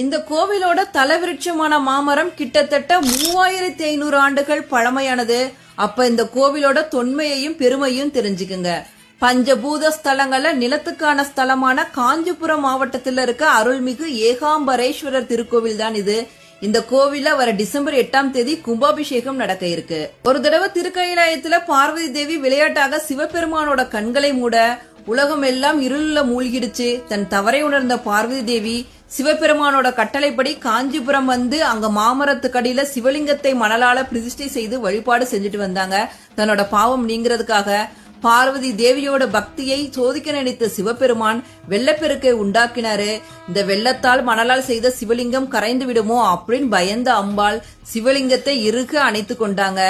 இந்த கோவிலோட தலவிருட்சமான மாமரம் கிட்டத்தட்ட 3500 ஆண்டுகள் பழமையானது. அப்ப இந்த கோவிலோட தொன்மையையும் பெருமையும் தெரிஞ்சுக்குங்க. பஞ்சபூத ஸ்தலங்கள்ல நிலத்துக்கான ஸ்தலமான காஞ்சிபுரம் மாவட்டத்தில் இருக்க அருள்மிகு ஏகாம்பரேஸ்வரர் திருக்கோவில் தான் இது. இந்த கோவில்ல வர டிசம்பர் 8ஆம் தேதி கும்பாபிஷேகம் நடக்க இருக்கு. ஒரு தடவை திருக்கைலாயத்துல பார்வதி தேவி விளையாட்டாக சிவபெருமானோட கண்களை மூட உலகம் எல்லாம் இருள மூழ்கிடுச்சு. தன் தவறை உணர்ந்த பார்வதி தேவி சிவபெருமானோட கட்டளைப்படி காஞ்சிபுரம் வந்து அங்க மாமரத்துக்கடியில சிவலிங்கத்தை மணலால பிரதிஷ்டை செய்து வழிபாடு செஞ்சுட்டு வந்தாங்க. தன்னோட பாவம் நீங்கிறதுக்காக பார்வதி தேவியோட பக்தியை சோதிக்க நினைத்த சிவபெருமான் வெள்ளப்பெருக்கை உண்டாக்கினாரு. இந்த வெள்ளத்தால் மணலால் செய்த சிவலிங்கம் கரைந்து விடுமோ அப்படின்னு பயந்த அம்பாள் சிவலிங்கத்தை இறுக அணைத்து கொண்டாங்க.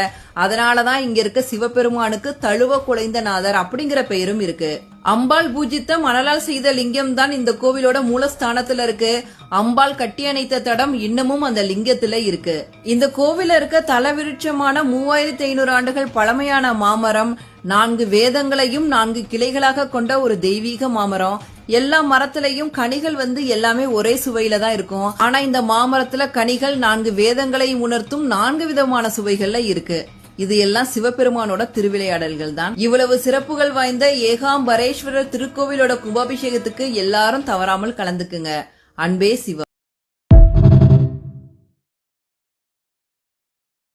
அதனாலதான் இங்க இருக்க சிவபெருமானுக்கு தழுவ குலைந்த நாதர் அப்படிங்கிற பெயரும் இருக்கு. அம்பாள் பூஜித்த மணலால் செய்த லிங்கம் தான் இந்த கோவிலோட மூலஸ்தானத்துல இருக்கு. அம்பாள் கட்டி அணைத்த தடம் இன்னமும் அந்த லிங்கத்துல இருக்கு. இந்த கோவில இருக்க தலவிருட்சமான 3500 ஆண்டுகள் பழமையான மாமரம் 4 வேதங்களையும் 4 கிளைகளாக கொண்ட ஒரு தெய்வீக மாமரம். எல்லா மரத்திலையும் கனிகள் எல்லாமே ஒரே சுவையில தான் இருக்கும். ஆனா இந்த மாமரத்துல கனிகள் 4 வேதங்களையும் உணர்த்தும் 4 விதமான சுவைகள்ல இருக்கு. இது எல்லாம் சிவபெருமானோட திருவிளையாடல்கள் தான். இவ்வளவு சிறப்புகள் வாய்ந்த ஏகாம்பரேஸ்வரர் திருக்கோவிலோட கும்பாபிஷேகத்துக்கு எல்லாரும் தவறாமல் கலந்துக்குங்க. அன்பே சிவம்.